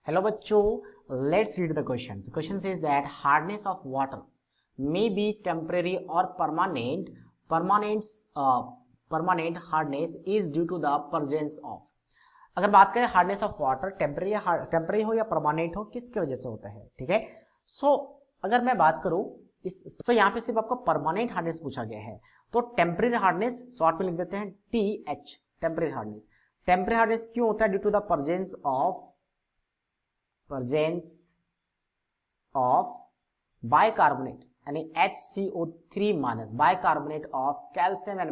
Hello बच्चों, let's read the questions. The question says that hardness of water may be temporary or permanent. Permanent hardness is due to the presence of. अगर बात करें hardness of water temporary हो या permanent हो, किसकी वजह से होता है, ठीक है। सो अगर मैं बात करूं तो यहाँ पे सिर्फ आपको परमानेंट हार्डनेस पूछा गया है, तो टेम्परेरी हार्डनेस शॉर्ट में लिख देते हैं TH, temporary hardness. Temporary hardness क्यों होता है? Due to the presence of bicarbonate यानी HCO3 minus bicarbonate of calcium and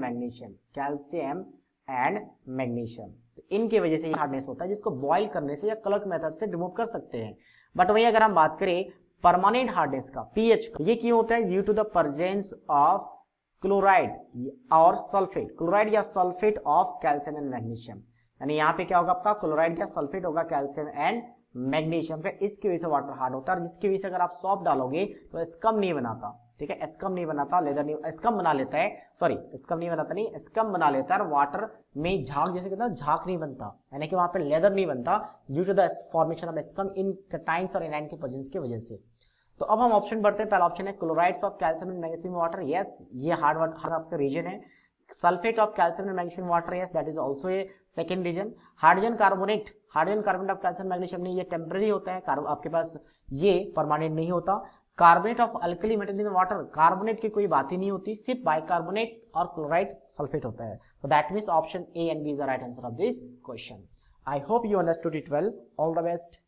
magnesium. इनकी वजह से ये हार्डनेस होता है, जिसको बॉईल करने से या कलर मेथड से रिमूव कर सकते हैं। बट वही अगर हम बात करें परमानेंट हार्डनेस का, पीएच का, ये क्यों होता है? Due to the presence of chloride और सल्फेट, क्लोराइड या sulphate of calcium and magnesium. यानी यहाँ पे क्या होगा आपका? क्लोराइड या सल्फेट होगा कैल्शियम एंड मैग्नीशियम का, इसकी वजह से वाटर हार्ड होता है। जिसकी वजह से अगर आप सॉफ्ट डालोगे तो स्कम नहीं बनाता, ठीक है, स्कम नहीं बनाता, लेदर नहीं, स्कम बना लेता है, सॉरी स्कम नहीं बनाता, नहीं स्कम बना लेता है। वाटर में झाग, जैसे कहते हैं झाग नहीं बनता, यानी कि वहां पे लेदर नहीं बनता due to the formation of scum in cations और एनाइन के प्रेजेंस की वजह से। तो अब हम ऑप्शन बढ़ते हैं। पहला ऑप्शन है chlorides of calcium and magnesium water, yes ये हार्ड आपका रीजन है। Sulphate of calcium and magnesium water, yes that is also a second reason. Hydrogen carbonate of calcium magnesium नहीं, ये टेम्पररी होता है, आपके पास ये परमानेंट नहीं होता। Carbonate of alkali metal in water, carbonate की कोई बात ही नहीं होती, सिर्फ बाइकार्बोनेट और क्लोराइड सल्फेट होता है। तो that means option A and B is the right answer of this question. I hope you understood it well. All the best.